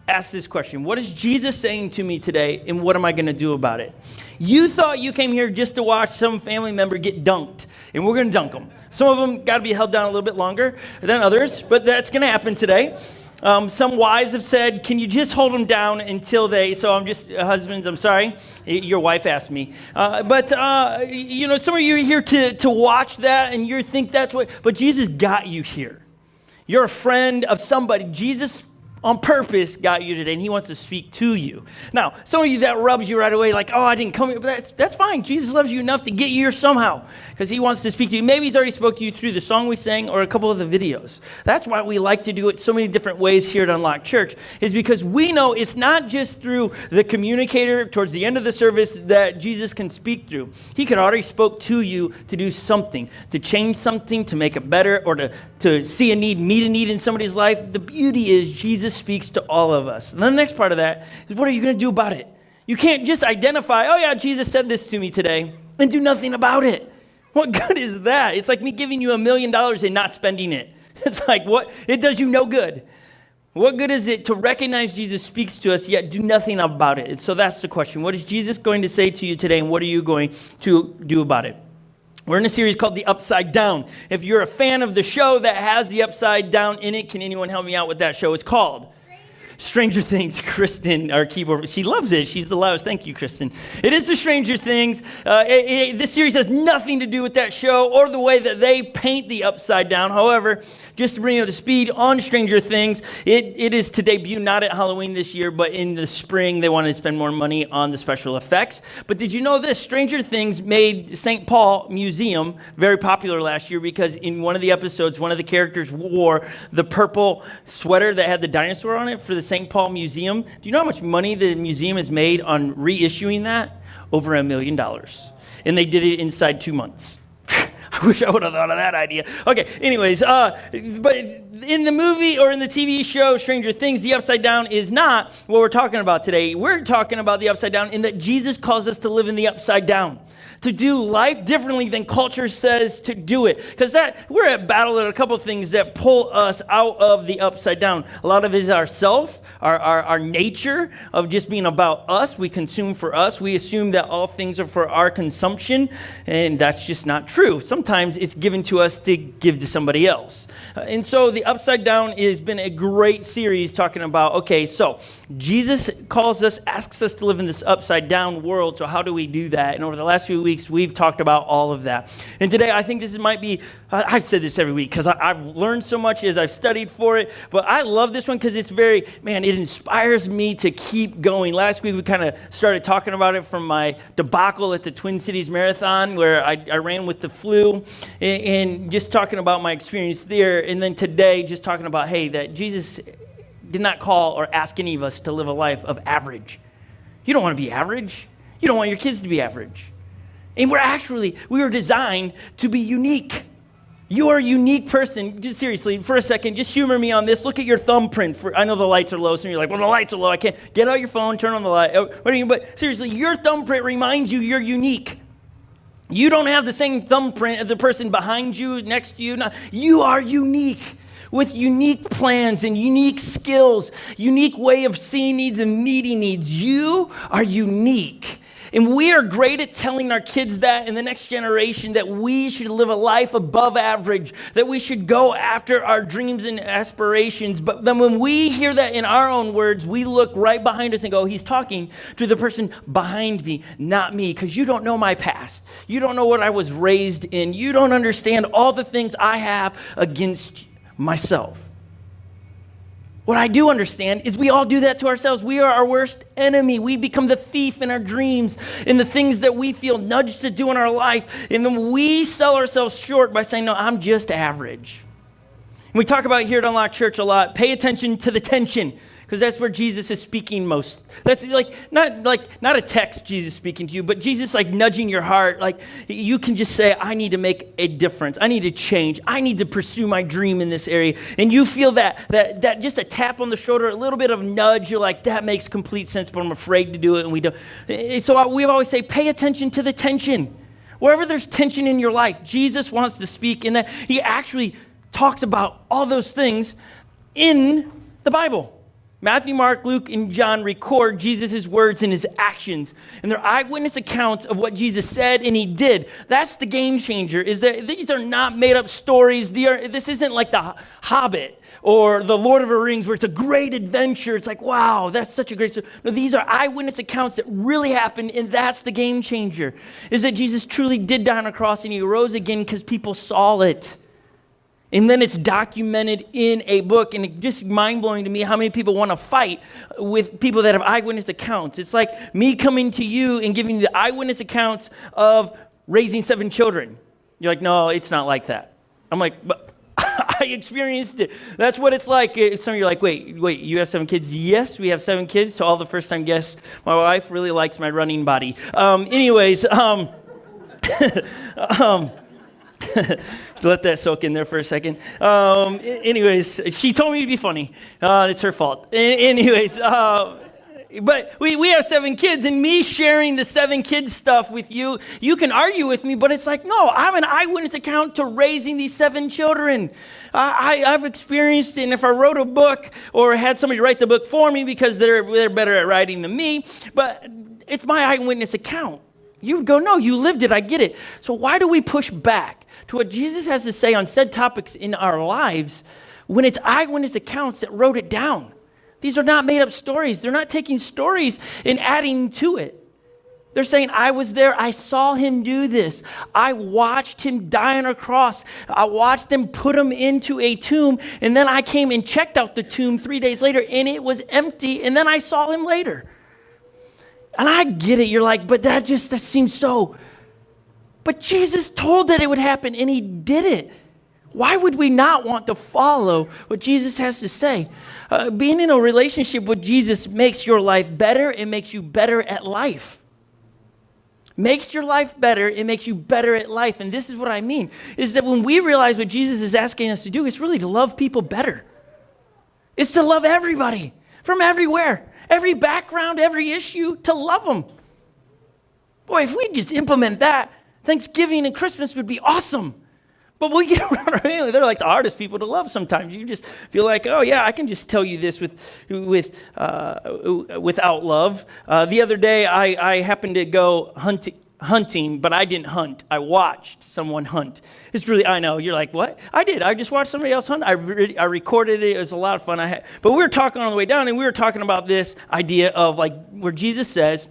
ask this question. What is Jesus saying to me today, and what am I going to do about it? You thought you came here just to watch some family member get dunked, and we're going to dunk them. Some of them got to be held down a little bit longer than others, but that's going to happen today. Some wives have said, can you just hold them down until husbands, I'm sorry. Your wife asked me. Some of you are here to watch that, and you think but Jesus got you here. You're a friend of somebody. Jesus on purpose got you today, and he wants to speak to you. Now, some of you, that rubs you right away, like, oh, I didn't come here, but that's fine. Jesus loves you enough to get you here somehow, because he wants to speak to you. Maybe he's already spoke to you through the song we sang or a couple of the videos. That's why we like to do it so many different ways here at Unlock Church, is because we know it's not just through the communicator towards the end of the service that Jesus can speak through. He could already spoke to you to do something, to change something, to make it better, or to see a need, meet a need in somebody's life. The beauty is Jesus speaks to all of us. And then the next part of that is, what are you going to do about it? You can't just identify, oh yeah, Jesus said this to me today, and do nothing about it. What good is that? It's like me giving you $1 million and not spending it. It's like, what? It does you no good. What good is it to recognize Jesus speaks to us, yet do nothing about it? And so that's the question. What is Jesus going to say to you today, and what are you going to do about it? We're in a series called The Upside Down. If you're a fan of the show that has the Upside Down in it, can anyone help me out what that show is called? Stranger Things. Kristen, our keyboard, she loves it. She's the loudest. Thank you, Kristen. It is the Stranger Things. This series has nothing to do with that show or the way that they paint the Upside Down. However, just to bring you up to speed on Stranger Things, it is to debut not at Halloween this year, but in the spring. They wanted to spend more money on the special effects. But did you know this? Stranger Things made St. Paul Museum very popular last year, because in one of the episodes, one of the characters wore the purple sweater that had the dinosaur on it for the St. Paul Museum. Do you know how much money the museum has made on reissuing that? Over $1 million. And they did it inside 2 months. I wish I would have thought of that idea. Okay, anyways, but in the movie or in the TV show Stranger Things, the Upside Down is not what we're talking about today. We're talking about the Upside Down in that Jesus calls us to live in the Upside Down, to do life differently than culture says to do it. Because we're at battle at a couple things that pull us out of the Upside Down. A lot of it is ourself, our nature of just being about us. We consume for us. We assume that all things are for our consumption, and that's just not true. Sometimes it's given to us to give to somebody else. And so the Upside Down has been a great series talking about, okay, so Jesus calls us, asks us to live in this upside down world. So how do we do that? And over the last few weeks, we've talked about all of that. And today, I think this might be, I've said this every week because I've learned so much as I've studied for it. But I love this one because it's it inspires me to keep going. Last week, we kind of started talking about it from my debacle at the Twin Cities Marathon, where I ran with the flu, and just talking about my experience there. And then today, just talking about, hey, that Jesus did not call or ask any of us to live a life of average. You don't want to be average. You don't want your kids to be average. And we were designed to be unique. You are a unique person. Just seriously, for a second, just humor me on this. Look at your thumbprint. I know the lights are low, so you're like, well, the lights are low. I can't. Get out your phone, turn on the light. But seriously, your thumbprint reminds you you're unique. You don't have the same thumbprint as the person behind you, next to you. You are unique, with unique plans and unique skills, unique way of seeing needs and meeting needs. You are unique. And we are great at telling our kids that in the next generation, that we should live a life above average, that we should go after our dreams and aspirations. But then when we hear that in our own words, we look right behind us and go, he's talking to the person behind me, not me, because you don't know my past. You don't know what I was raised in. You don't understand all the things I have against myself. What I do understand is we all do that to ourselves. We are our worst enemy. We become the thief in our dreams, in the things that we feel nudged to do in our life. And then we sell ourselves short by saying, no, I'm just average. And we talk about here at Unlock Church a lot, pay attention to the tension, because that's where Jesus is speaking most. That's not a text Jesus speaking to you, but Jesus nudging your heart. Like you can just say, I need to make a difference. I need to change. I need to pursue my dream in this area. And you feel that just a tap on the shoulder, a little bit of nudge. You're like, that makes complete sense, but I'm afraid to do it. And we don't. So we always say, pay attention to the tension. Wherever there's tension in your life, Jesus wants to speak in that. He actually talks about all those things in the Bible. Matthew, Mark, Luke, and John record Jesus' words and his actions. And they're eyewitness accounts of what Jesus said and he did. That's the game changer, is that these are not made up stories. This isn't like the Hobbit or the Lord of the Rings where it's a great adventure. It's like, wow, that's such a great story. No, these are eyewitness accounts that really happened, and that's the game changer, is that Jesus truly did die on a cross and he rose again because people saw it. And then it's documented in a book, and it's just mind-blowing to me how many people want to fight with people that have eyewitness accounts. It's like me coming to you and giving you the eyewitness accounts of raising 7 children. You're like, no, it's not like that. I'm like, but I experienced it. That's what it's like. Some of you are like, wait, you have 7 kids? Yes, we have 7 kids. So all the first-time guests, my wife really likes my running body. Let that soak in there for a second. Anyways, she told me to be funny. It's her fault. But we have 7 kids, and me sharing the 7 kids stuff with you, you can argue with me, but it's like, no, I'm an eyewitness account to raising these 7 children. I've experienced it, and if I wrote a book or had somebody write the book for me because they're better at writing than me, but it's my eyewitness account. You would go, no, you lived it, I get it. So why do we push back to what Jesus has to say on said topics in our lives when it's eyewitness accounts that wrote it down? These are not made up stories. They're not taking stories and adding to it. They're saying, I was there, I saw him do this. I watched him die on a cross. I watched them put him into a tomb, and then I came and checked out the tomb 3 days later, and it was empty, and then I saw him later. And I get it. You're like, but that seems so. But Jesus told that it would happen, and he did it. Why would we not want to follow what Jesus has to say? Being in a relationship with Jesus makes your life better. It makes you better at life. Makes your life better. It makes you better at life. And this is what I mean, is that when we realize what Jesus is asking us to do, it's really to love people better. It's to love everybody from everywhere. Every background, every issue, to love them. Boy, if we just implement that, Thanksgiving and Christmas would be awesome. But we get around our family, they're like the hardest people to love sometimes. You just feel like, oh yeah, I can just tell you this without love. The other day, I happened to go hunting, but I didn't hunt. I watched someone hunt. It's really, I know, you're like, what? I did. I just watched somebody else hunt. I recorded it. It was a lot of fun. But we were talking on the way down, and we were talking about this idea of like where Jesus says,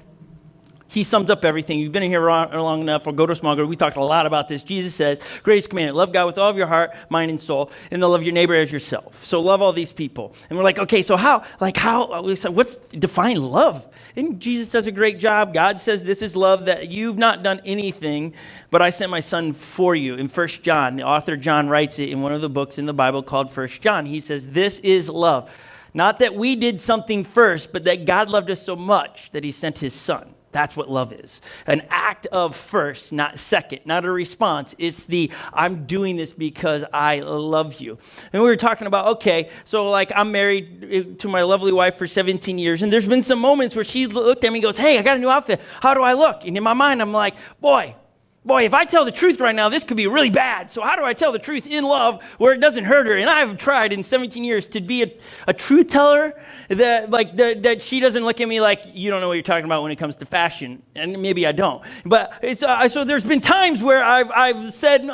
he sums up everything. You've been in here long enough, or go to a small group. We talked a lot about this. Jesus says, greatest commandment, love God with all of your heart, mind, and soul, and then love your neighbor as yourself. So love all these people. And we're like, okay, so how, what's define love? And Jesus does a great job. God says this is love, that you've not done anything, but I sent my son for you. In 1 John, the author John writes it in one of the books in the Bible called 1 John. He says, this is love. Not that we did something first, but that God loved us so much that he sent his son. That's what love is. An act of first, not second, not a response. It's I'm doing this because I love you. And we were talking about, okay, so like I'm married to my lovely wife for 17 years, and there's been some moments where she looked at me and goes, hey, I got a new outfit. How do I look? And in my mind, I'm like, boy, if I tell the truth right now, this could be really bad. So how do I tell the truth in love where it doesn't hurt her? And I've tried in 17 years to be a truth teller that she doesn't look at me like, you don't know what you're talking about when it comes to fashion. And maybe I don't. But so there's been times where I've said,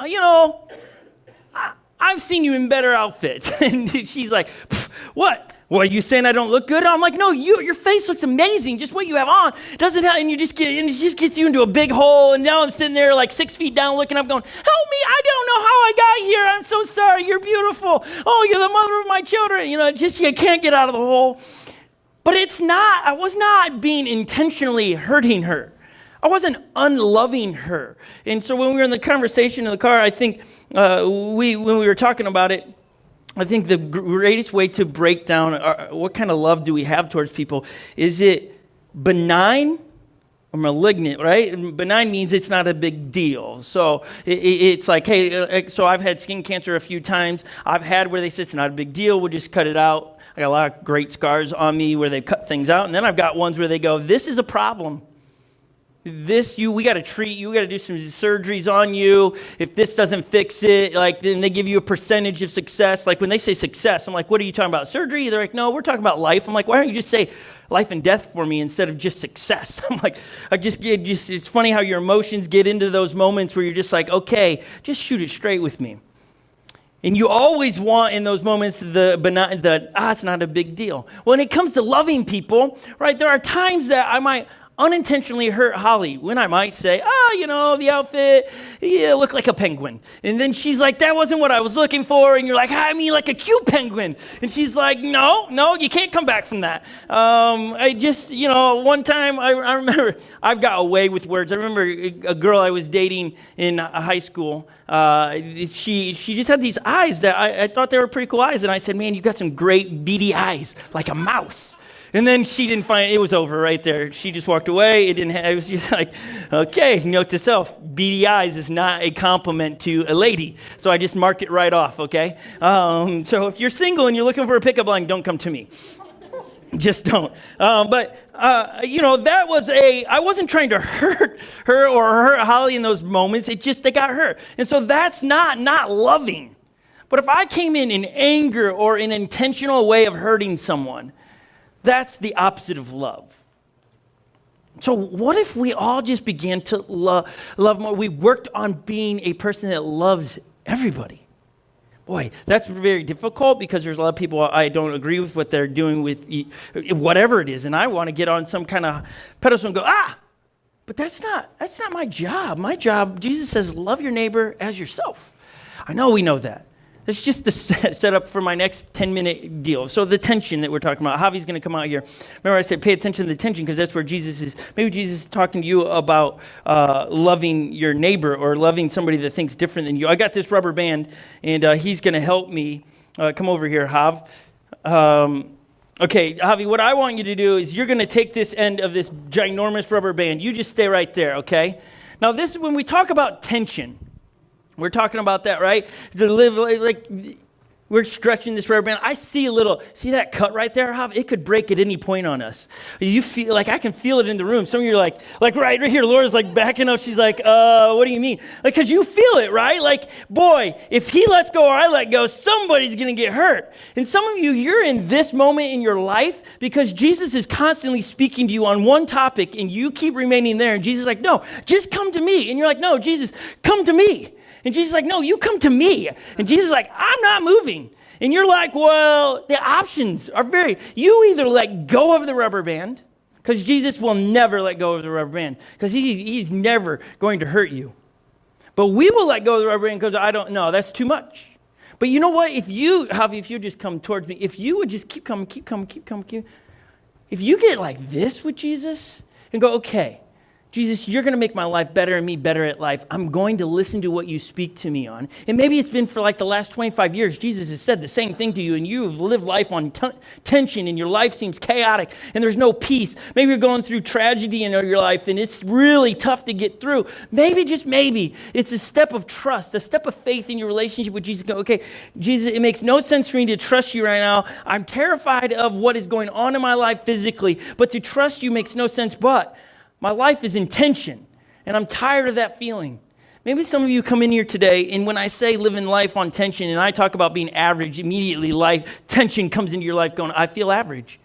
I've seen you in better outfits. And she's like, what? Well, are you saying I don't look good? I'm like, no, your face looks amazing. Just what you have on doesn't have, and it just gets you into a big hole. And now I'm sitting there like 6 feet down looking up going, help me, I don't know how I got here. I'm so sorry, you're beautiful. Oh, you're the mother of my children. You can't get out of the hole. But I was not being intentionally hurting her. I wasn't unloving her. And so when we were in the conversation in the car, I think when we were talking about it, I think the greatest way to break down what kind of love do we have towards people, is it benign or malignant, right? And benign means it's not a big deal. So it's like, hey, so I've had skin cancer a few times. I've had where they say it's not a big deal, we'll just cut it out. I got a lot of great scars on me where they cut things out. And then I've got ones where they go, this is a problem. we got to treat you, we got to do some surgeries on you. If this doesn't fix it, like, then they give you a percentage of success. Like, when they say success, I'm like, what are you talking about? Surgery? They're like, no, we're talking about life. I'm like, why don't you just say life and death for me instead of just success? I'm like, it's funny how your emotions get into those moments where you're just like, okay, just shoot it straight with me. And you always want in those moments it's not a big deal. When it comes to loving people, right, there are times that I might unintentionally hurt Holly when I might say, the outfit, look like a penguin. And then she's like, that wasn't what I was looking for. And you're like, I mean like a cute penguin. And she's like, no, you can't come back from that. One time I remember, I've got away with words. I remember a girl I was dating in high school. She just had these eyes that I thought they were pretty cool eyes. And I said, man, you got some great beady eyes, like a mouse. And then she didn't find it was over right there. She just walked away. It was just like, okay, note to self, beady eyes is not a compliment to a lady. So I just marked it right off, okay? So if you're single and you're looking for a pickup line, don't come to me. Just don't. I wasn't trying to hurt her or hurt Holly in those moments. They got hurt. And so that's not loving. But if I came in anger or an intentional way of hurting someone, that's the opposite of love. So what if we all just began to love more? We worked on being a person that loves everybody. Boy, that's very difficult because there's a lot of people I don't agree with what they're doing with whatever it is. And I want to get on some kind of pedestal and go, but that's not my job. My job, Jesus says, love your neighbor as yourself. I know we know that. It's just the setup for my next 10-minute deal. So the tension that we're talking about, Javi's going to come out here. Remember I said pay attention to the tension because that's where Jesus is. Maybe Jesus is talking to you about loving your neighbor or loving somebody that thinks different than you. I got this rubber band, and he's going to help me. Come over here, Jav. Okay, Javi, what I want you to do is you're going to take this end of this ginormous rubber band. You just stay right there, okay? Now, this is when we talk about tension. We're talking about that, right? To live like we're stretching this rubber band. See that cut right there, Jav? It could break at any point on us. You feel like I can feel it in the room. Some of you are like right here, Laura's like backing up. She's like, what do you mean? Like, because you feel it, right? Like, boy, if he lets go or I let go, somebody's going to get hurt. And some of you, you're in this moment in your life because Jesus is constantly speaking to you on one topic and you keep remaining there. And Jesus is like, no, just come to me. And you're like, no, Jesus, come to me. And Jesus is like, no, you come to me. And Jesus is like, I'm not moving. And you're like, well, the options are you either let go of the rubber band, because Jesus will never let go of the rubber band, because he's never going to hurt you. But we will let go of the rubber band because I don't know, that's too much. But you know what? If you just come towards me, if you would just keep coming, if you get like this with Jesus and go, okay, Jesus, you're going to make my life better and me better at life. I'm going to listen to what you speak to me on. And maybe it's been for like the last 25 years. Jesus has said the same thing to you, and you've lived life on tension, and your life seems chaotic, and there's no peace. Maybe you're going through tragedy in your life, and it's really tough to get through. Maybe, just maybe, it's a step of trust, a step of faith in your relationship with Jesus. Go, okay, Jesus, it makes no sense for me to trust you right now. I'm terrified of what is going on in my life physically, but to trust you makes no sense. But my life is in tension, and I'm tired of that feeling. Maybe some of you come in here today, and when I say living life on tension, and I talk about being average, immediately tension comes into your life going, I feel average.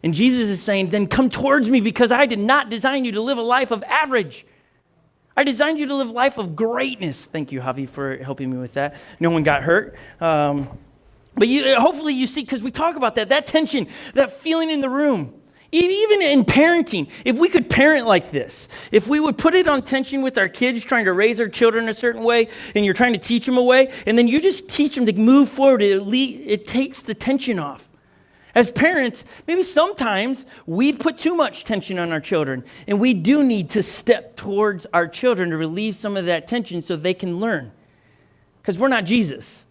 And Jesus is saying, then come towards me, because I did not design you to live a life of average. I designed you to live a life of greatness. Thank you, Javi, for helping me with that. No one got hurt. But hopefully you see, because we talk about that tension, that feeling in the room. Even in parenting, if we could parent like this, if we would put it on tension with our kids trying to raise our children a certain way, and you're trying to teach them a way, and then you just teach them to move forward, it takes the tension off. As parents, maybe sometimes we put too much tension on our children, and we do need to step towards our children to relieve some of that tension so they can learn. Because we're not Jesus.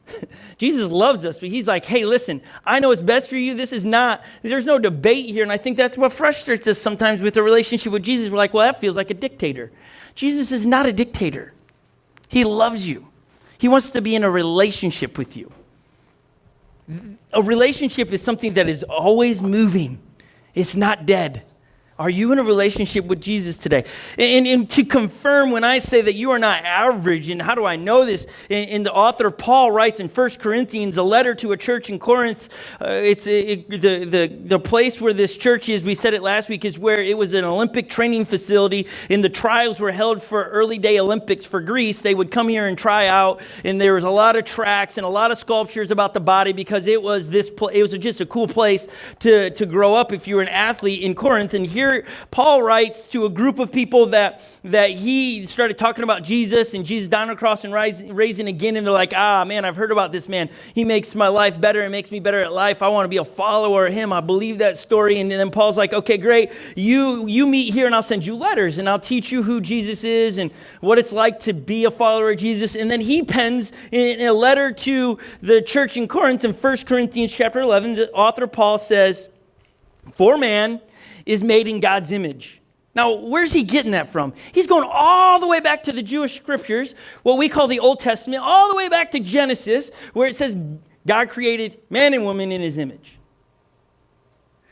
Jesus loves us, but he's like, hey, listen, I know it's best for you. There's no debate here. And I think that's what frustrates us sometimes with the relationship with Jesus. We're like, well, that feels like a dictator. Jesus is not a dictator. He loves you. He wants to be in a relationship with you. A relationship is something that is always moving. It's not dead. Are you in a relationship with Jesus today? And to confirm when I say that you are not average, and how do I know this? And the author Paul writes in 1 Corinthians, a letter to a church in Corinth. The place where this church is, we said it last week, is where it was an Olympic training facility, and the trials were held for early day Olympics for Greece. They would come here and try out, and there was a lot of tracks and a lot of sculptures about the body because it was just a cool place to grow up if you were an athlete in Corinth. And here Paul writes to a group of people that he started talking about Jesus and Jesus dying on the cross and raising again, and they're like, man, I've heard about this man. He makes my life better and makes me better at life. I want to be a follower of him. I believe that story. And then Paul's like, okay, great. You meet here and I'll send you letters and I'll teach you who Jesus is and what it's like to be a follower of Jesus. And then he pens in a letter to the church in Corinth in 1 Corinthians chapter 11, the author Paul says, "For man is made in God's image." Now, where's he getting that from? He's going all the way back to the Jewish scriptures, what we call the Old Testament, all the way back to Genesis, where it says God created man and woman in his image.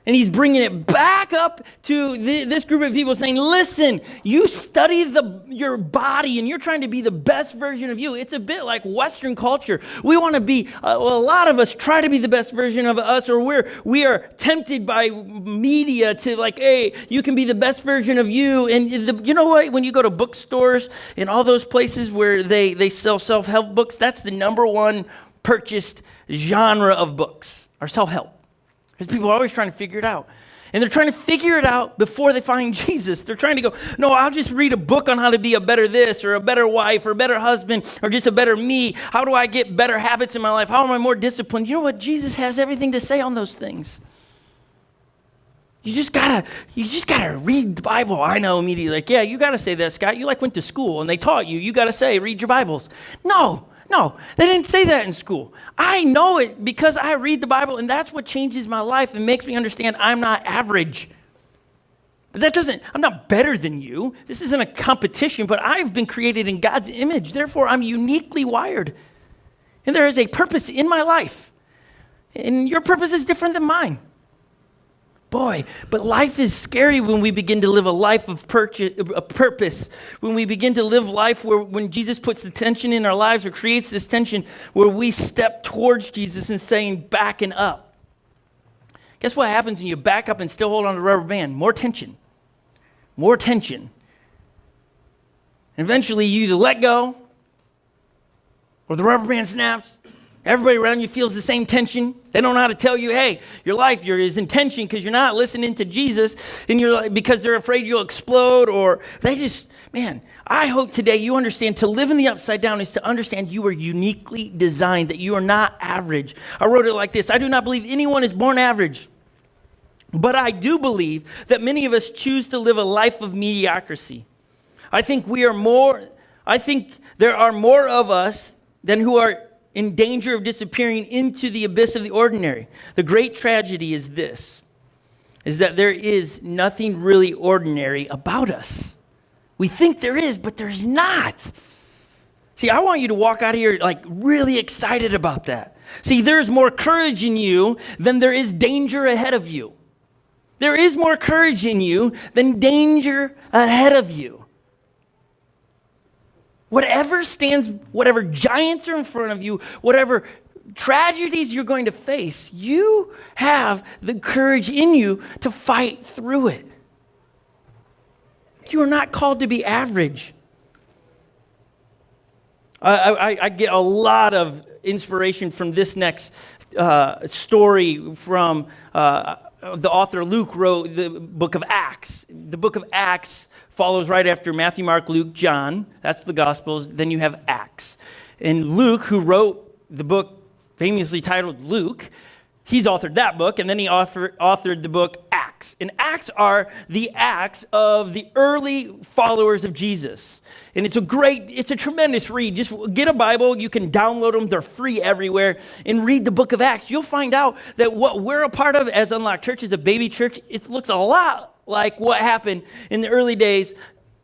And he's bringing it back up to this group of people saying, listen, you study your body and you're trying to be the best version of you. It's a bit like Western culture. We want to be, a lot of us try to be the best version of us, or we are tempted by media to like, hey, you can be the best version of you. And you know what? When you go to bookstores and all those places where they sell self-help books, that's the number one purchased genre of books, are self-help. Because people are always trying to figure it out. And they're trying to figure it out before they find Jesus. They're trying to go, no, I'll just read a book on how to be a better this, or a better wife, or a better husband, or just a better me. How do I get better habits in my life? How am I more disciplined? You know what? Jesus has everything to say on those things. You just gotta read the Bible. I know immediately, like, yeah, you gotta say that, Scott. You went to school and they taught you gotta say, read your Bibles. No, they didn't say that in school. I know it because I read the Bible, and that's what changes my life and makes me understand I'm not average. But I'm not better than you. This isn't a competition, but I've been created in God's image. Therefore, I'm uniquely wired. And there is a purpose in my life. And your purpose is different than mine. Boy, but life is scary when we begin to live a life of purpose. When we begin to live life when Jesus puts the tension in our lives, or creates this tension where we step towards Jesus and saying backing up. Guess what happens when you back up and still hold on to the rubber band? More tension. More tension. And eventually you either let go or the rubber band snaps. Everybody around you feels the same tension. They don't know how to tell you, hey, your life is in tension because you're not listening to Jesus, and because they're afraid you'll explode, or I hope today you understand to live in the upside down is to understand you are uniquely designed, that you are not average. I wrote it like this: I do not believe anyone is born average, but I do believe that many of us choose to live a life of mediocrity. I think there are more of us than who are in danger of disappearing into the abyss of the ordinary. The great tragedy is that there is nothing really ordinary about us. We think there is, but there's not. See, I want you to walk out of here really excited about that. See, there's more courage in you than there is danger ahead of you. There is more courage in you than danger ahead of you. Whatever giants are in front of you, whatever tragedies you're going to face, you have the courage in you to fight through it. You are not called to be average. I get a lot of inspiration from this next story from the author Luke wrote the book of Acts. The book of Acts follows right after Matthew, Mark, Luke, John. That's the Gospels. Then you have Acts. And Luke, who wrote the book famously titled Luke, he's authored that book, and then he authored the book Acts. And Acts are the acts of the early followers of Jesus. And it's a tremendous read. Just get a Bible. You can download them. They're free everywhere. And read the book of Acts. You'll find out that what we're a part of as Unlocked Church, as a baby church, it looks a lot like what happened in the early days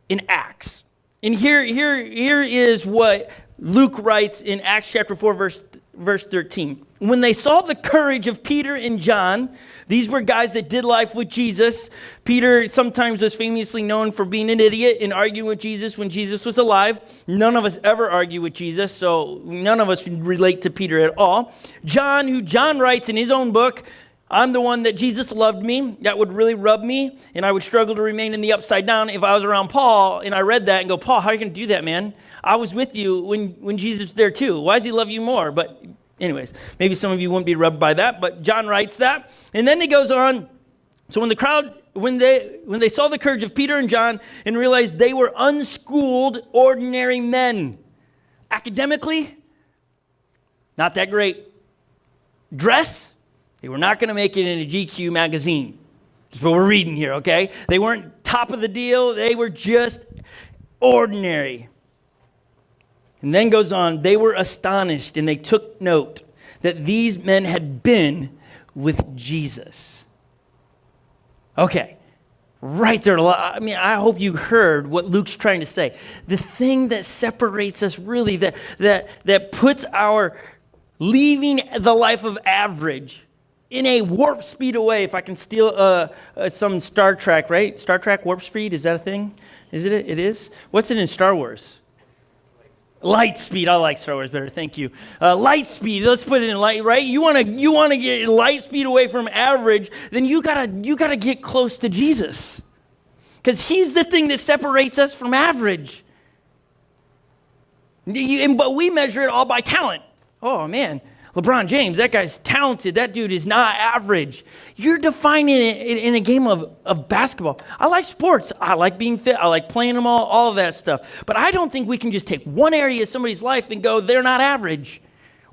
in Acts. And here is what Luke writes in Acts chapter 4, verse 13. When they saw the courage of Peter and John, these were guys that did life with Jesus. Peter sometimes was famously known for being an idiot and arguing with Jesus when Jesus was alive. None of us ever argue with Jesus, so none of us relate to Peter at all. John, who John writes in his own book, I'm the one that Jesus loved me. That would really rub me, and I would struggle to remain in the upside down if I was around Paul and I read that and go, Paul, how are you going to do that, man? I was with you when Jesus was there too. Why does he love you more? But anyways, maybe some of you wouldn't be rubbed by that, but John writes that. And then he goes on, so when the crowd, when they saw the courage of Peter and John and realized they were unschooled, ordinary men, academically, not that great. Dress, they were not going to make it in a GQ magazine. That's what we're reading here, okay? They weren't top of the deal. They were just ordinary. And then goes on, they were astonished and they took note that these men had been with Jesus. Okay, right there. I mean, I hope you heard what Luke's trying to say. The thing that separates us really, that puts our leaving the life of average in a warp speed away, if I can steal some Star Trek, right? Star Trek warp speed, is that a thing? Is it? It is? What's it in Star Wars? Light speed. I like Star Wars better. Thank you. Light speed. Let's put it in light. Right? You want to get light speed away from average. Then you gotta get close to Jesus, because He's the thing that separates us from average. But we measure it all by talent. Oh man, LeBron James. That guy's talented. That dude is not average. You're defining it in a game of basketball. I like sports. I like being fit. I like playing them all of that stuff. But I don't think we can just take one area of somebody's life and go, they're not average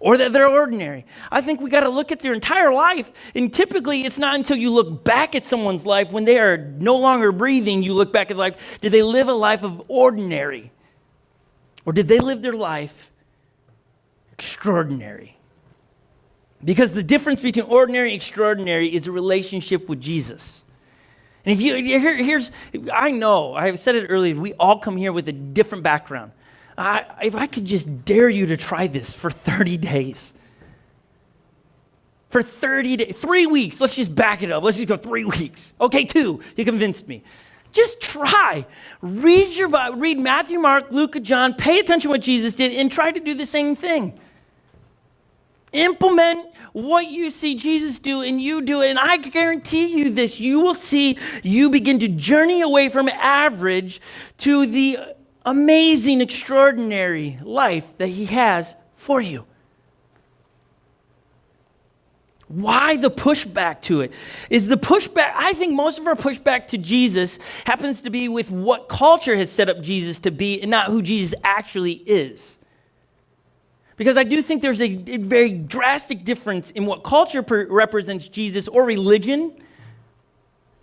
or that they're ordinary. I think we got to look at their entire life. And typically it's not until you look back at someone's life when they are no longer breathing, you look back at life. Did they live a life of ordinary? Or did they live their life extraordinary? Because the difference between ordinary and extraordinary is a relationship with Jesus. And I know, I said it earlier, we all come here with a different background. If I could just dare you to try this for 30 days. For 30 days, 3 weeks, let's just back it up. Let's just go 3 weeks. Okay, 2, you convinced me. Just try. Read your Bible, read Matthew, Mark, Luke, John, pay attention to what Jesus did, and try to do the same thing. Implement what you see Jesus do, and you do it. And I guarantee you this, you will see you begin to journey away from average to the amazing, extraordinary life that He has for you. Why the pushback to it? Is the pushback, I think most of our pushback to Jesus happens to be with what culture has set up Jesus to be and not who Jesus actually is. Because I do think there's a very drastic difference in what culture represents Jesus or religion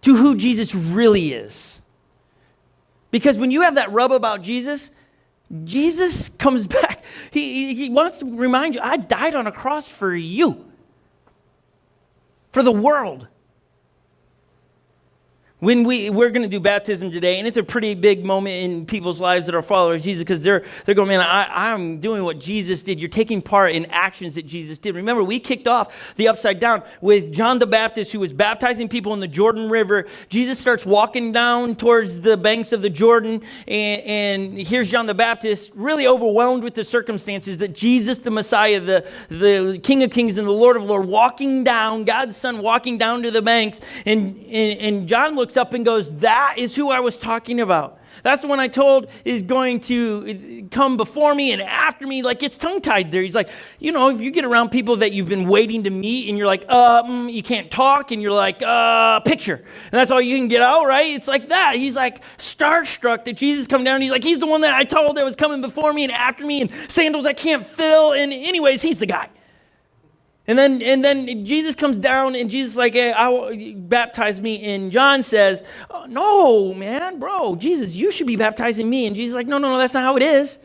to who Jesus really is. Because when you have that rub about Jesus, Jesus comes back. He wants to remind you, I died on a cross for you, for the world. When we're going to do baptism today, and it's a pretty big moment in people's lives that are followers of Jesus, because they're going, man, I'm doing what Jesus did. You're taking part in actions that Jesus did. Remember, we kicked off the Upside Down with John the Baptist, who was baptizing people in the Jordan River. Jesus starts walking down towards the banks of the Jordan, and here's John the Baptist, really overwhelmed with the circumstances that Jesus, the Messiah, the King of Kings and the Lord of Lords, walking down, God's Son walking down to the banks, and John looks up and goes, that is who I was talking about. That's the one I told is going to come before me and after me. Like, it's tongue-tied there. He's like, if you get around people that you've been waiting to meet and you're like, you can't talk, and you're like, picture. And that's all you can get out, right? It's like that. He's like starstruck that Jesus come down. He's like, he's the one that I told that was coming before me and after me, and sandals I can't fill. And anyways, he's the guy. And then Jesus comes down, and Jesus is like, hey, baptize me. And John says, oh, no, man, bro, Jesus, you should be baptizing me. And Jesus is like, no, that's not how it is.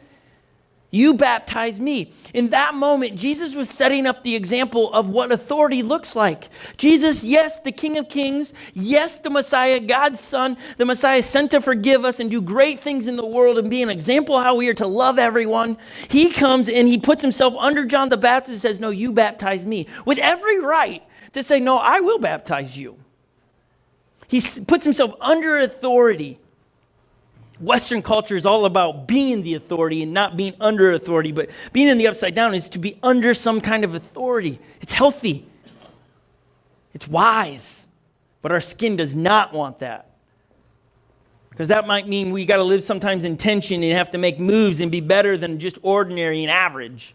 You baptize me. In that moment, Jesus was setting up the example of what authority looks like. Jesus, yes, the King of Kings. Yes, the Messiah, God's Son. The Messiah sent to forgive us and do great things in the world and be an example of how we are to love everyone. He comes and he puts himself under John the Baptist and says, no, you baptize me. With every right to say, no, I will baptize you. He puts himself under authority. Western culture is all about being the authority and not being under authority, but being in the upside down is to be under some kind of authority. It's healthy. It's wise. But our skin does not want that. Because that might mean we got to live sometimes in tension and have to make moves and be better than just ordinary and average.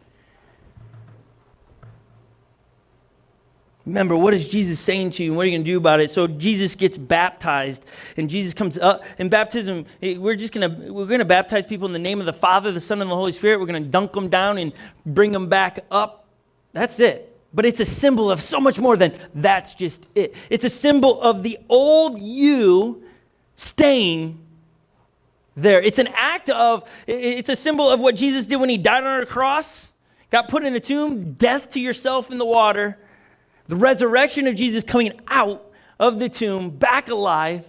Remember, what is Jesus saying to you and what are you going to do about it? So Jesus gets baptized and Jesus comes up. In baptism, we're going to baptize people in the name of the Father, the Son, and the Holy Spirit. We're going to dunk them down and bring them back up. That's it. But it's a symbol of so much more than that's just it. It's a symbol of the old you staying there. It's a symbol of what Jesus did when he died on a cross, got put in a tomb, death to yourself in the water. The resurrection of Jesus coming out of the tomb, back alive,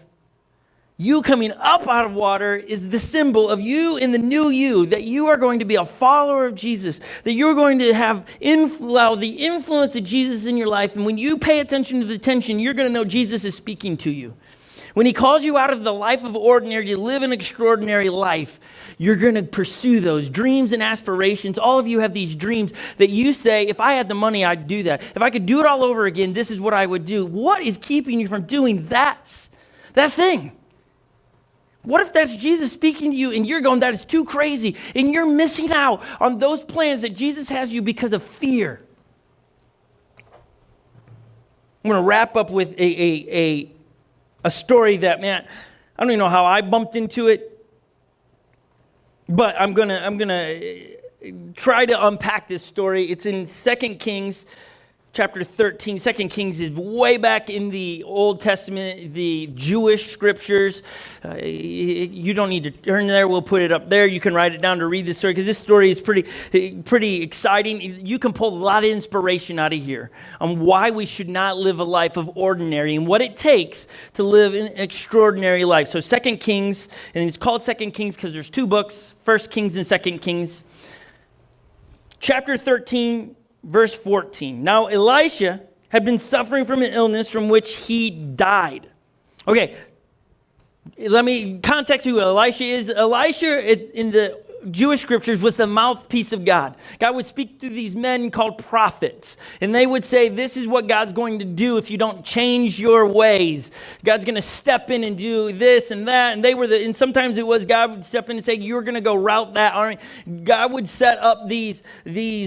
you coming up out of water is the symbol of you in the new you, that you are going to be a follower of Jesus, that you're going to allow the influence of Jesus in your life. And when you pay attention to the tension, you're going to know Jesus is speaking to you. When he calls you out of the life of ordinary to live an extraordinary life, you're going to pursue those dreams and aspirations. All of you have these dreams that you say, if I had the money, I'd do that. If I could do it all over again, this is what I would do. What is keeping you from doing that thing? What if that's Jesus speaking to you and you're going, that is too crazy, and you're missing out on those plans that Jesus has you because of fear? I'm going to wrap up with a story that, man, I don't even know how I bumped into it, but I'm gonna try to unpack this story. It's in 2 Kings chapter 13. 2 Kings is way back in the Old Testament, the Jewish scriptures. You don't need to turn there. We'll put it up there. You can write it down to read this story because this story is pretty exciting. You can pull a lot of inspiration out of here on why we should not live a life of ordinary and what it takes to live an extraordinary life. So 2 Kings, and it's called 2 Kings because there's two books, 1 Kings and 2 Kings. Chapter 13, verse 14. Now, Elisha had been suffering from an illness from which he died. Okay, let me context who Elisha is. Elisha in the Jewish scriptures was the mouthpiece of God. God would speak through these men called prophets, and they would say, this is what God's going to do if you don't change your ways. God's going to step in and do this and that, and sometimes it was God would step in and say, you're going to go route that army. God would set up these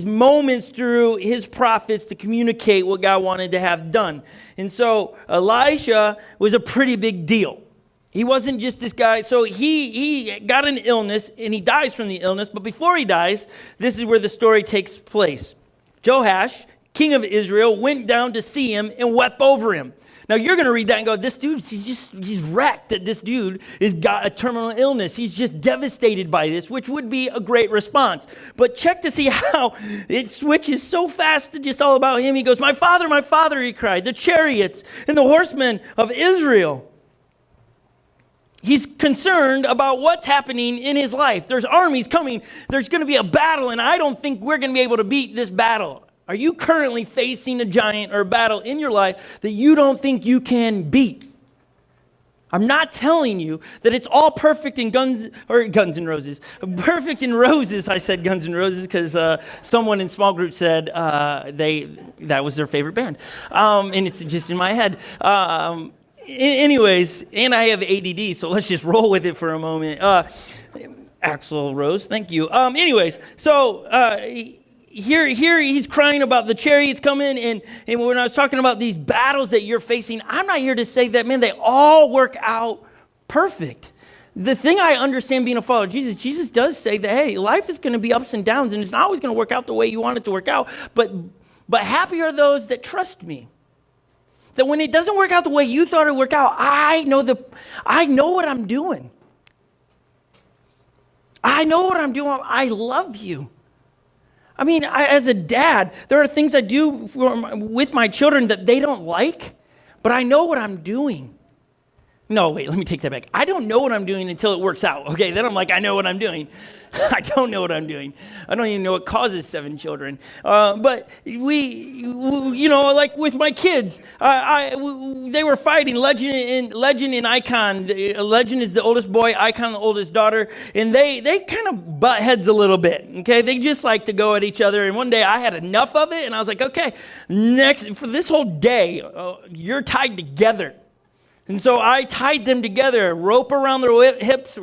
moments through his prophets to communicate what God wanted to have done. And so Elisha was a pretty big deal. He wasn't just this guy. So he got an illness and he dies from the illness. But before he dies, this is where the story takes place. Joash, king of Israel, went down to see him and wept over him. Now you're going to read that and go, this dude, he's wrecked that this dude has got a terminal illness. He's just devastated by this, which would be a great response. But check to see how it switches so fast to just all about him. He goes, my father, he cried, the chariots and the horsemen of Israel. He's concerned about what's happening in his life. There's armies coming. There's going to be a battle, and I don't think we're going to be able to beat this battle. Are you currently facing a giant or a battle in your life that you don't think you can beat? I'm not telling you that it's all perfect in Guns N' Roses. Perfect in Roses, I said Guns N' Roses because someone in small group said that was their favorite band. And it's just in my head. Anyways, and I have ADD, so let's just roll with it for a moment. Axl Rose, thank you. Anyways, so here he's crying about the chariots coming, and when I was talking about these battles that you're facing, I'm not here to say that, man, they all work out perfect. The thing I understand being a follower of Jesus does say that, hey, life is going to be ups and downs, and it's not always going to work out the way you want it to work out, but happy are those that trust me. That when it doesn't work out the way you thought it would work out, I know what I'm doing. I know what I'm doing. I love you. I mean, as a dad, there are things I do with my children that they don't like, but I know what I'm doing. No, wait, let me take that back. I don't know what I'm doing until it works out. Okay, then I'm like, I know what I'm doing. I don't know what I'm doing. I don't even know what causes 7 children. But like with my kids, they were fighting Legend and Icon. Legend is the oldest boy, Icon the oldest daughter, and they kind of butt heads a little bit. Okay, they just like to go at each other. And one day I had enough of it, and I was like, okay, for this whole day, you're tied together. And so I tied them together, rope around their hips.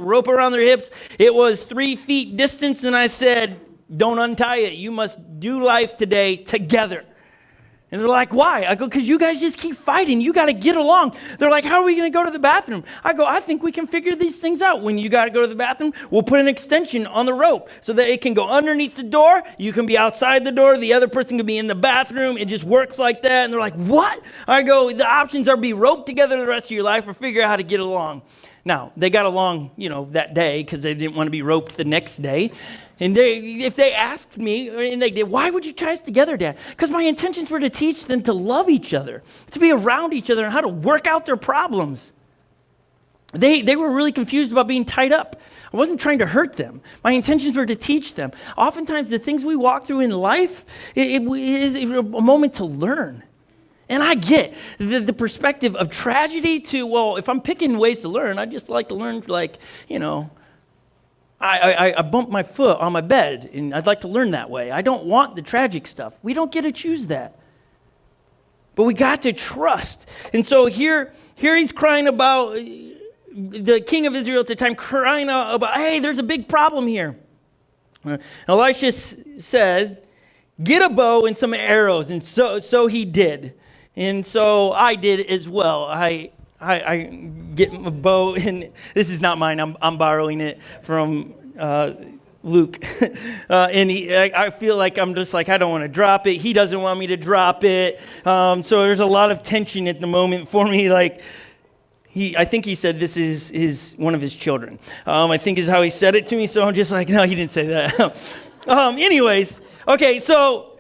It was 3 feet distance, and I said, don't untie it. You must do life today together. And they're like, why? I go, because you guys just keep fighting. You got to get along. They're like, how are we going to go to the bathroom? I go, I think we can figure these things out. When you got to go to the bathroom, we'll put an extension on the rope so that it can go underneath the door. You can be outside the door. The other person can be in the bathroom. It just works like that. And they're like, what? I go, the options are be roped together the rest of your life or figure out how to get along. Now, they got along, that day because they didn't want to be roped the next day. And if they asked me, and they did, why would you tie us together, Dad? Because my intentions were to teach them to love each other, to be around each other, and how to work out their problems. They were really confused about being tied up. I wasn't trying to hurt them. My intentions were to teach them. Oftentimes, the things we walk through in life, it is a moment to learn. And I get the perspective of tragedy to, well, if I'm picking ways to learn, I just like to learn, I bumped my foot on my bed, and I'd like to learn that way. I don't want the tragic stuff. We don't get to choose that. But we got to trust. And so here he's crying about, the king of Israel at the time, crying out about, hey, there's a big problem here. Elisha says, get a bow and some arrows. And so he did. And so I did as well. I get a bow, and this is not mine. I'm borrowing it from Luke. And I feel like I'm just like, I don't want to drop it. He doesn't want me to drop it. So there's a lot of tension at the moment for me. I think he said this is one of his children. I think is how he said it to me. So I'm just like, no, he didn't say that. Anyways, okay, so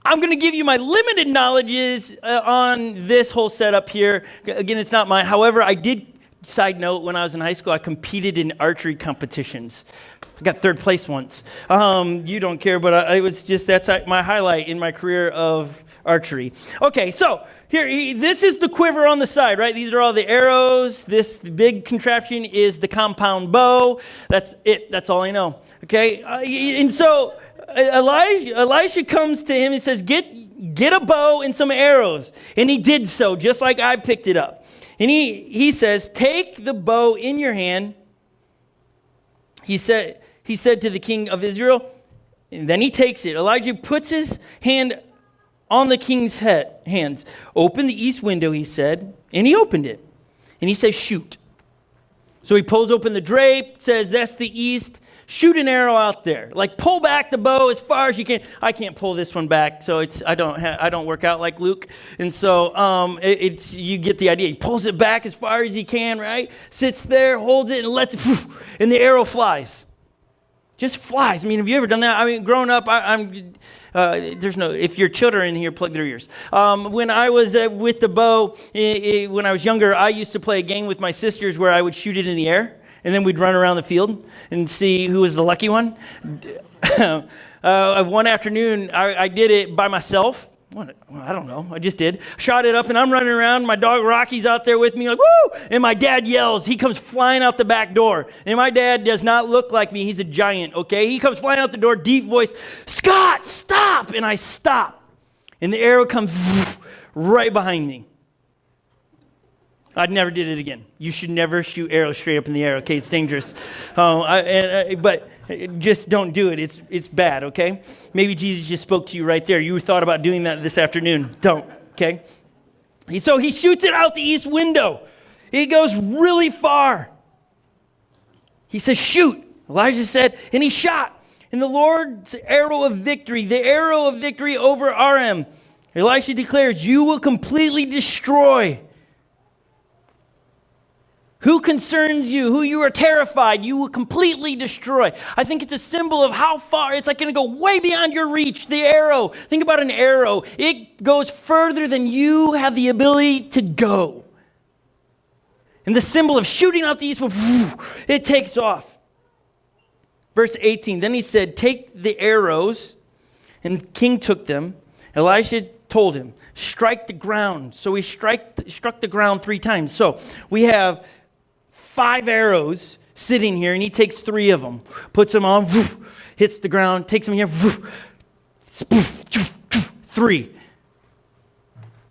I'm going to give you my limited knowledges on this whole setup here. Again, it's not mine. However, I did, side note, when I was in high school, I competed in archery competitions. I got 3rd place once. You don't care, but it was just, that's my highlight in my career of archery. Okay, so here, this is the quiver on the side, right? These are all the arrows. This big contraption is the compound bow. That's it. That's all I know. Okay, and so Elisha comes to him and says, get a bow and some arrows. And he did so, just like I picked it up. And he says, take the bow in your hand. He said to the king of Israel, and then he takes it. Elijah puts his hand on the king's hands. Open the east window, he said, and he opened it. And he says, shoot. So he pulls open the drape, says, that's the east. Shoot an arrow out there. Pull back the bow as far as you can. I can't pull this one back, so I don't work out like Luke, and so you get the idea. He pulls it back as far as he can, right? Sits there, holds it, and lets it, and the arrow flies. Just flies. I mean, have you ever done that? I mean, growing up, there's no. If your children in here, plug their ears. When I was with the bow, when I was younger, I used to play a game with my sisters where I would shoot it in the air. And then we'd run around the field and see who was the lucky one. One afternoon, I did it by myself. I don't know. I just did. Shot it up, and I'm running around. My dog Rocky's out there with me, like, woo! And my dad yells. He comes flying out the back door. And my dad does not look like me. He's a giant, okay? He comes flying out the door, deep voice, Scott, stop! And I stop. And the arrow comes right behind me. I never did it again. You should never shoot arrows straight up in the air, okay? It's dangerous. But just don't do it. It's bad, okay? Maybe Jesus just spoke to you right there. You thought about doing that this afternoon. Don't, okay? So he shoots it out the east window. It goes really far. He says, shoot. Elijah said, and he shot. And the Lord's arrow of victory, the arrow of victory over Aram. Elisha declares, you will completely destroy. Who concerns you, who you are terrified, you will completely destroy. I think it's a symbol of how far, it's like going to go way beyond your reach. The arrow, think about an arrow. It goes further than you have the ability to go. And the symbol of shooting out the east, it takes off. Verse 18, then he said, take the arrows, and the king took them. Elisha told him, strike the ground. So he struck the ground 3 times. So we have 5 arrows sitting here, and he takes 3 of them, puts them on, hits the ground, takes them here, 3.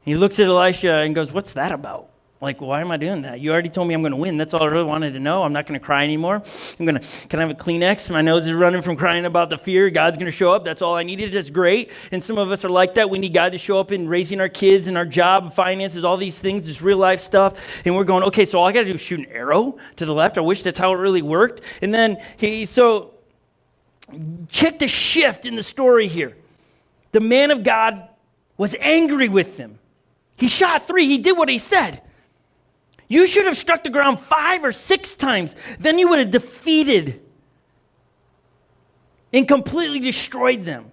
He looks at Elisha and goes, what's that about? Like, why am I doing that? You already told me I'm going to win. That's all I really wanted to know. I'm not going to cry anymore. Can I have a Kleenex? My nose is running from crying about the fear. God's going to show up. That's all I needed. That's great. And some of us are like that. We need God to show up in raising our kids and our job, finances, all these things, this real life stuff. And we're going, okay, so all I got to do is shoot an arrow to the left. I wish that's how it really worked. And then check the shift in the story here. The man of God was angry with them. He shot 3. He did what he said. You should have struck the ground 5 or 6 times. Then you would have defeated and completely destroyed them.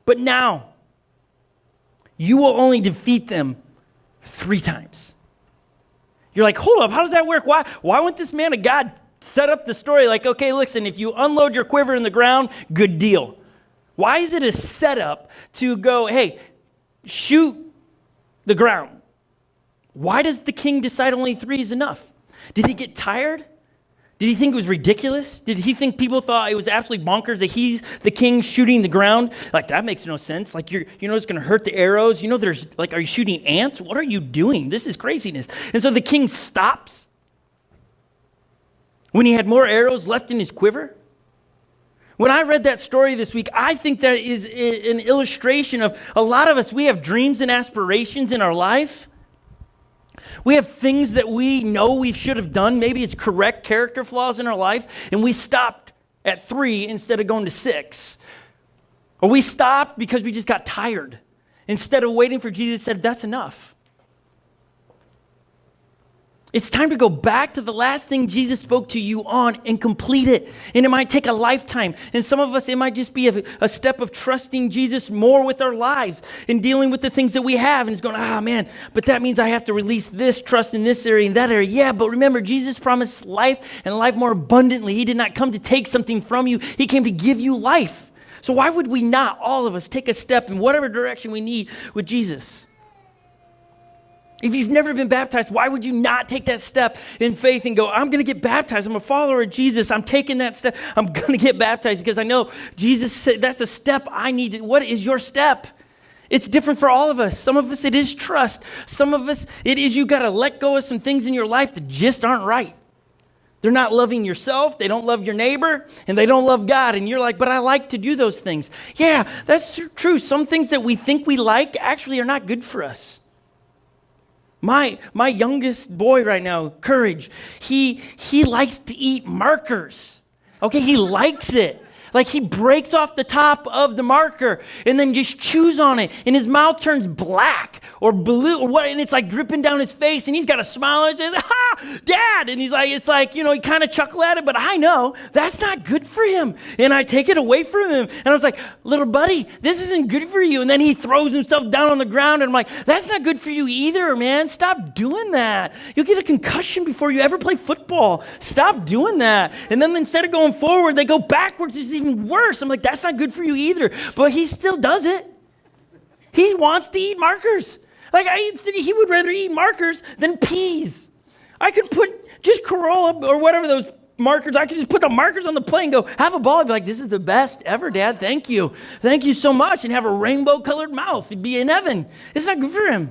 But now, you will only defeat them 3 times. You're like, hold up, how does that work? Why wouldn't this man of God set up the story like, okay, listen, if you unload your quiver in the ground, good deal. Why is it a setup to go, hey, shoot the ground? Why does the king decide only 3 is enough? Did he get tired? Did he think it was ridiculous? Did he think people thought it was absolutely bonkers that he's the king shooting the ground? Like, that makes no sense. Like, it's going to hurt the arrows. There's, like, are you shooting ants? What are you doing? This is craziness. And so the king stops when he had more arrows left in his quiver. When I read that story this week, I think that is an illustration of a lot of us, we have dreams and aspirations in our life. We have things that we know we should have done. Maybe it's correct character flaws in our life, and we stopped at 3 instead of going to 6. Or we stopped because we just got tired. Instead of waiting for Jesus, said, that's enough. It's time to go back to the last thing Jesus spoke to you on and complete it. And it might take a lifetime. And some of us, it might just be a step of trusting Jesus more with our lives and dealing with the things that we have. And it's going, man, but that means I have to release this trust in this area and that area. Yeah, but remember, Jesus promised life and life more abundantly. He did not come to take something from you. He came to give you life. So why would we not, all of us, take a step in whatever direction we need with Jesus? If you've never been baptized, why would you not take that step in faith and go, I'm going to get baptized. I'm a follower of Jesus. I'm taking that step. I'm going to get baptized because I know Jesus said that's a step I need. What is your step? It's different for all of us. Some of us, it is trust. Some of us, it is you got to let go of some things in your life that just aren't right. They're not loving yourself. They don't love your neighbor, and they don't love God. And you're like, but I like to do those things. Yeah, that's true. Some things that we think we like actually are not good for us. My youngest boy right now, Courage, he likes to eat markers. Okay, he likes it. Like he breaks off the top of the marker and then just chews on it, and his mouth turns black or blue or what, and it's like dripping down his face, and he's got a smile and says, "Ha, Dad!" And he's like, it's like, he kind of chuckle at it, but I know that's not good for him, and I take it away from him, and I was like, "Little buddy, this isn't good for you." And then he throws himself down on the ground, and I'm like, "That's not good for you either, man. Stop doing that. You'll get a concussion before you ever play football. Stop doing that." And then instead of going forward, they go backwards. It's even worse. I'm like, that's not good for you either. But he still does it. He wants to eat markers. Like he would rather eat markers than peas. I could put just Corolla or whatever those markers. I could just put the markers on the plate and go, have a ball. I'd be like, this is the best ever, Dad. Thank you. Thank you so much. And have a rainbow colored mouth. He'd be in heaven. It's not good for him.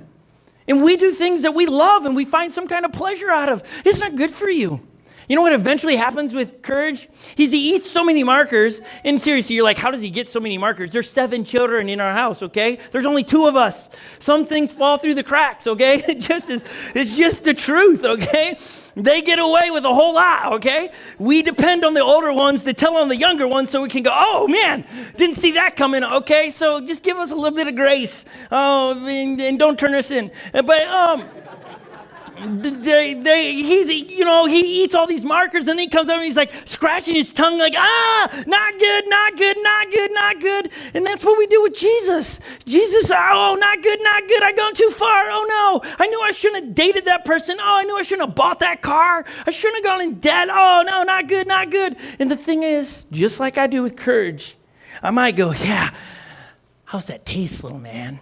And we do things that we love and we find some kind of pleasure out of. It's not good for you. You know what eventually happens with Courage? He eats so many markers, and seriously, you're like, how does he get so many markers? There's 7 children in our house, okay? There's only 2 of us. Some things fall through the cracks, okay? It's just the truth, okay? They get away with a whole lot, okay? We depend on the older ones to tell on the younger ones so we can go, oh, man, didn't see that coming, okay? So just give us a little bit of grace, and don't turn us in. But He eats all these markers, and then he comes over and he's like scratching his tongue like, not good, not good, not good, not good. And that's what we do with Jesus. Jesus, oh, not good, not good. I've gone too far. Oh no, I knew I shouldn't have dated that person. Oh, I knew I shouldn't have bought that car. I shouldn't have gone in debt. Oh no, not good, not good. And the thing is, just like I do with courage, I might go, yeah, how's that taste, little man?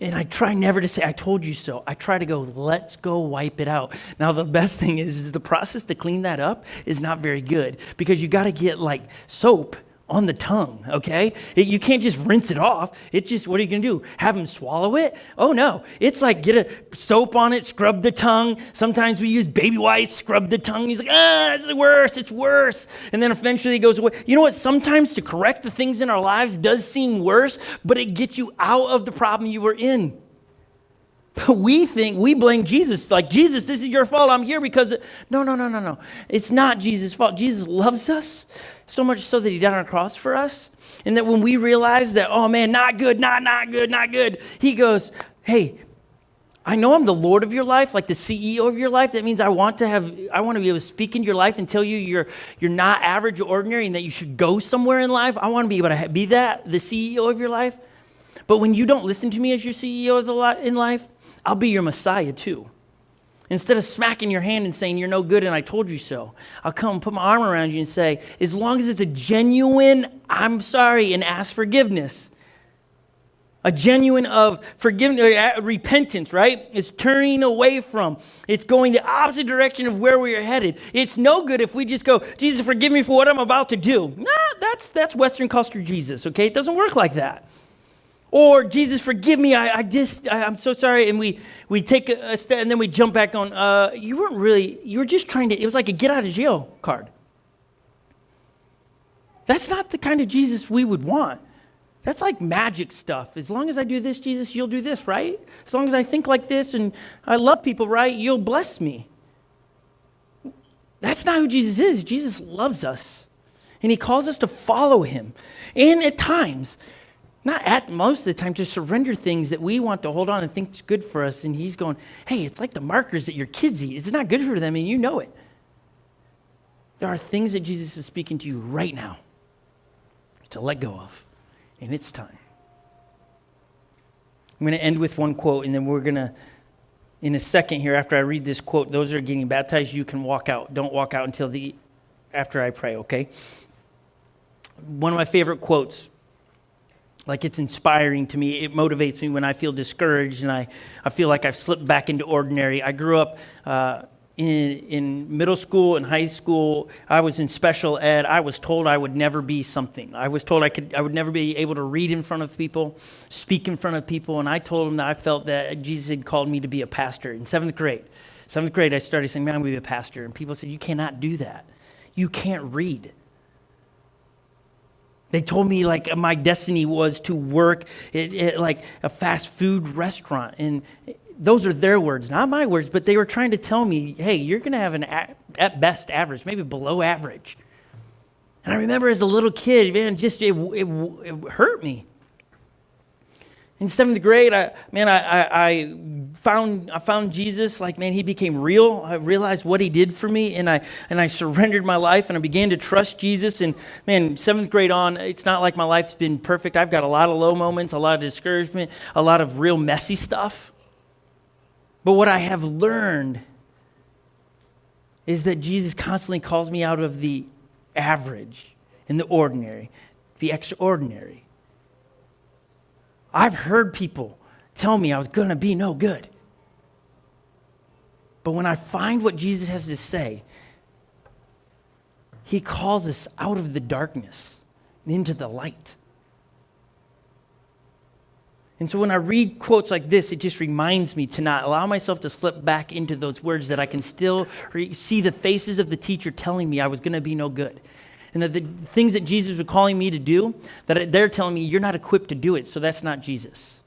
And I try never to say, I told you so. I try to go, let's go wipe it out. Now, the best thing is the process to clean that up is not very good because you got to get like soap on the tongue, okay? You can't just rinse it off. It's just, what are you going to do? Have him swallow it? Oh, no. It's like get a soap on it, scrub the tongue. Sometimes we use baby wipes, scrub the tongue. He's like, it's worse, it's worse. And then eventually it goes away. You know what? Sometimes to correct the things in our lives does seem worse, but it gets you out of the problem you were in. We blame Jesus. Like, Jesus, this is your fault. I'm here because... No. It's not Jesus' fault. Jesus loves us so much so that he died on a cross for us. And that when we realize that, oh man, not good, not good. He goes, hey, I know I'm the Lord of your life, like the CEO of your life. That means I want to be able to speak into your life and tell you you're not average or ordinary and that you should go somewhere in life. I want to be able to be the CEO of your life. But when you don't listen to me as your CEO in life, I'll be your Messiah too. Instead of smacking your hand and saying you're no good and I told you so, I'll come and put my arm around you and say, as long as it's a genuine, I'm sorry, and ask forgiveness. A genuine of forgiveness, repentance, right? It's turning away from. It's going the opposite direction of where we are headed. It's no good if we just go, Jesus, forgive me for what I'm about to do. That's Western culture Jesus, okay? It doesn't work like that. Or, Jesus, forgive me, I'm so sorry, and we take a step, and then we jump back on, you were just trying to, it was like a get out of jail card. That's not the kind of Jesus we would want. That's like magic stuff. As long as I do this, Jesus, you'll do this, right? As long as I think like this and I love people, right, you'll bless me. That's not who Jesus is. Jesus loves us, and he calls us to follow him. And at times, not at most of the time, to surrender things that we want to hold on and think is good for us. And he's going, hey, it's like the markers that your kids eat. It's not good for them, and you know it. There are things that Jesus is speaking to you right now to let go of, and it's time. I'm going to end with one quote, and then we're going to, in a second here, after I read this quote, those that are getting baptized, you can walk out. Don't walk out until after I pray, okay? One of my favorite quotes, like it's inspiring to me. It motivates me when I feel discouraged and I feel like I've slipped back into ordinary. I grew up in middle school and high school. I was in special ed. I was told I would never be something. I was told I would never be able to read in front of people, speak in front of people. And I told them that I felt that Jesus had called me to be a pastor. In seventh grade, I started saying, man, I'm going to be a pastor. And people said, you cannot do that. You can't read. They told me like my destiny was to work at like a fast food restaurant. And those are their words, not my words, but they were trying to tell me, hey, you're going to have at best average, maybe below average. And I remember as a little kid, man, just it hurt me. In seventh grade, I found Jesus. Like, man, he became real. I realized what he did for me, and I surrendered my life, and I began to trust Jesus. And man, seventh grade on, it's not like my life's been perfect. I've got a lot of low moments, a lot of discouragement, a lot of real messy stuff. But what I have learned is that Jesus constantly calls me out of the average and the ordinary, the extraordinary. I've heard people tell me I was going to be no good. But when I find what Jesus has to say, he calls us out of the darkness and into the light. And so when I read quotes like this, it just reminds me to not allow myself to slip back into those words, that I can still see the faces of the teacher telling me I was going to be no good. And that the things that Jesus was calling me to do, that they're telling me you're not equipped to do it, so that's not Jesus.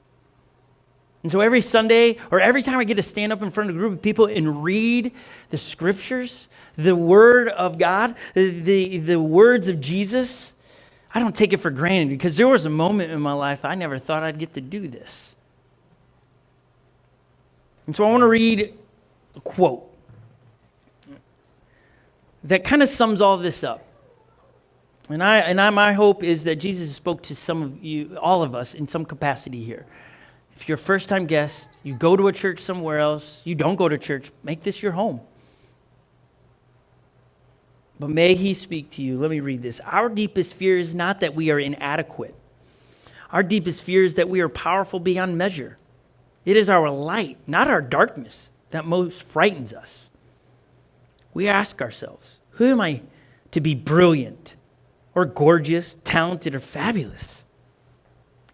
And so every Sunday, or every time I get to stand up in front of a group of people and read the scriptures, the word of God, the words of Jesus, I don't take it for granted, because there was a moment in my life I never thought I'd get to do this. And so I want to read a quote that kind of sums all this up. And my hope is that Jesus spoke to some of you, all of us, in some capacity here. If you're a first-time guest, you go to a church somewhere else, you don't go to church, make this your home. But may he speak to you. Let me read this. Our deepest fear is not that we are inadequate. Our deepest fear is that we are powerful beyond measure. It is our light, not our darkness, that most frightens us. We ask ourselves, who am I to be brilliant or gorgeous, talented, or fabulous?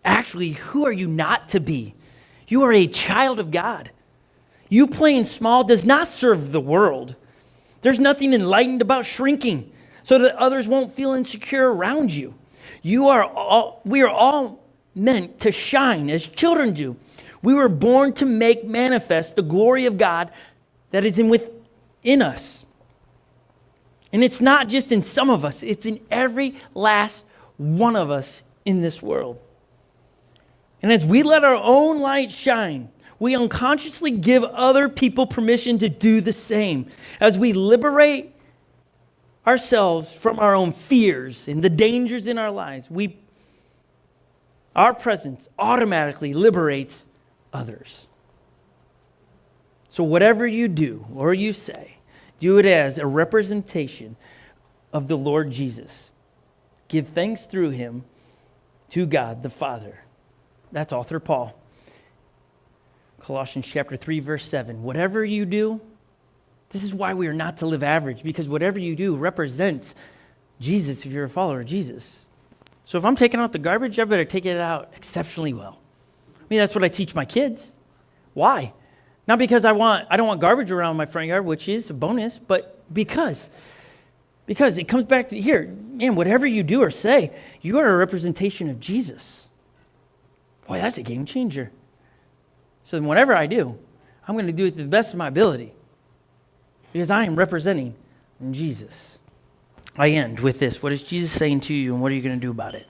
Actually, who are you not to be? You are a child of God. You playing small does not serve the world. There's nothing enlightened about shrinking so that others won't feel insecure around you. We are all meant to shine as children do. We were born to make manifest the glory of God that is within us. And it's not just in some of us, it's in every last one of us in this world. And as we let our own light shine, we unconsciously give other people permission to do the same. As we liberate ourselves from our own fears and the dangers in our lives, our presence automatically liberates others. So whatever you do or you say, do it as a representation of the Lord Jesus. Give thanks through him to God the Father. That's author Paul. Colossians chapter 3, verse 7. Whatever you do, this is why we are not to live average, because whatever you do represents Jesus if you're a follower of Jesus. So if I'm taking out the garbage, I better take it out exceptionally well. I mean, that's what I teach my kids. Why? Not because I don't want garbage around my front yard, which is a bonus, but because it comes back to here, man, whatever you do or say, you are a representation of Jesus. Boy, that's a game changer. So then whatever I do, I'm going to do it to the best of my ability because I am representing Jesus. I end with this. What is Jesus saying to you, and what are you going to do about it?